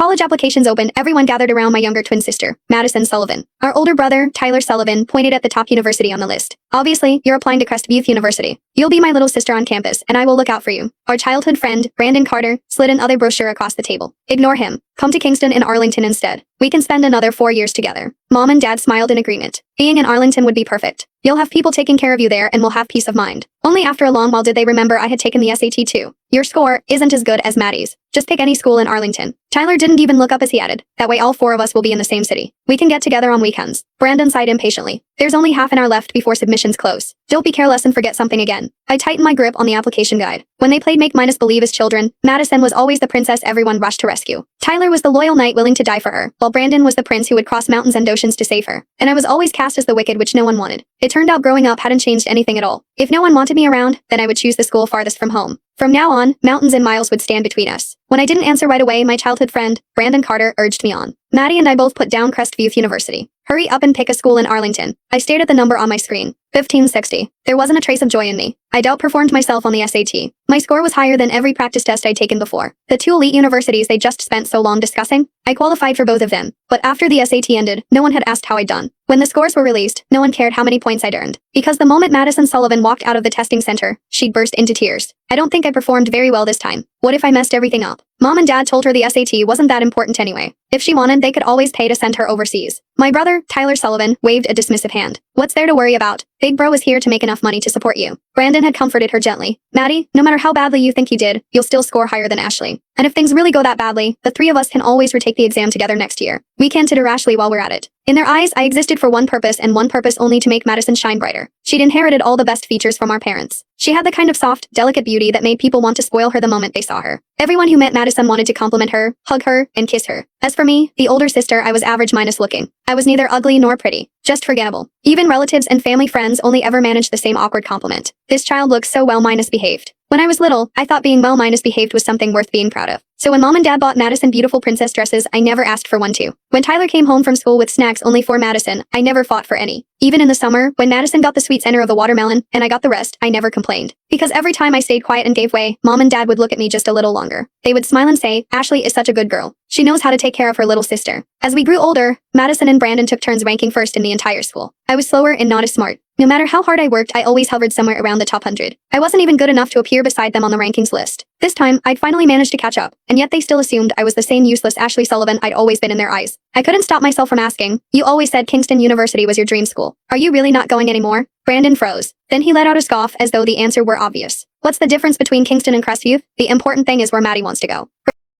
college applications opened, everyone gathered around my younger twin sister, Madison Sullivan. Our older brother, Tyler Sullivan, pointed at the top university on the list. Obviously, you're applying to Crestview University. You'll be my little sister on campus, and I will look out for you. Our childhood friend, Brandon Carter, slid another brochure across the table. Ignore him. Come to Kingston in Arlington instead. We can spend another 4 years together. Mom and Dad smiled in agreement. Being in Arlington would be perfect. You'll have people taking care of you there and will have peace of mind. Only after a long while did they remember I had taken the SAT too. Your score isn't as good as Maddie's. Just pick any school in Arlington. Tyler didn't even look up as he added. That way all 4 of us will be in the same city. We can get together on weekends. Brandon sighed impatiently. There's only half an hour left before submissions close. Don't be careless and forget something again. I tightened my grip on the application guide. When they played Make Minus Believe as children, Madison was always the princess everyone rushed to rescue. Tyler was the loyal knight willing to die for her, while Brandon was the prince who would cross mountains and oceans to save her. And I was always cast as the wicked, which no one wanted. It turned out growing up hadn't changed anything at all. If no one wanted me around, then I would choose the school farthest from home. From now on, mountains and miles would stand between us. When I didn't answer right away, my childhood friend, Brandon Carter, urged me on. Maddie and I both put down Crestview University. Hurry up and pick a school in Arlington. I stared at the number on my screen. 1560. There wasn't a trace of joy in me. I outperformed myself on the SAT. My score was higher than every practice test I'd taken before. The 2 elite universities they just spent so long discussing, I qualified for both of them. But after the SAT ended, no one had asked how I'd done. When the scores were released, no one cared how many points I'd earned. Because the moment Madison Sullivan walked out of the testing center, she'd burst into tears. I don't think I performed very well this time. What if I messed everything up? Mom and Dad told her the SAT wasn't that important anyway. If she wanted, they could always pay to send her overseas. My brother, Tyler Sullivan, waved a dismissive hand. What's there to worry about? Big bro is here to make enough money to support you. Brandon had comforted her gently. Maddie, no matter how badly you think you did, you'll still score higher than Ashley. And if things really go that badly, the 3 of us can always retake the exam together next year. We can tutor Ashley while we're at it. In their eyes, I existed for one purpose and one purpose only, to make Madison shine brighter. She'd inherited all the best features from our parents. She had the kind of soft, delicate beauty that made people want to spoil her the moment they saw her. Everyone who met Madison wanted to compliment her, hug her, and kiss her. As for me, the older sister, I was average minus looking. I was neither ugly nor pretty, just forgettable. Even relatives and family friends only ever managed the same awkward compliment. This child looks so well minus behaved. When I was little, I thought being well minus behaved was something worth being proud of. So when Mom and Dad bought Madison beautiful princess dresses, I never asked for one too. When Tyler came home from school with snacks only for Madison, I never fought for any. Even in the summer, when Madison got the sweet center of the watermelon, and I got the rest, I never complained. Because every time I stayed quiet and gave way, Mom and Dad would look at me just a little longer. They would smile and say, Ashley is such a good girl. She knows how to take care of her little sister. As we grew older, Madison and Brandon took turns ranking first in the entire school. I was slower and not as smart. No matter how hard I worked, I always hovered somewhere around the top 100. I wasn't even good enough to appear beside them on the rankings list. This time, I'd finally managed to catch up, and yet they still assumed I was the same useless Ashley Sullivan I'd always been in their eyes. I couldn't stop myself from asking, you always said Kingston University was your dream school. Are you really not going anymore? Brandon froze. Then he let out a scoff as though the answer were obvious. What's the difference between Kingston and Crestview? The important thing is where Maddie wants to go.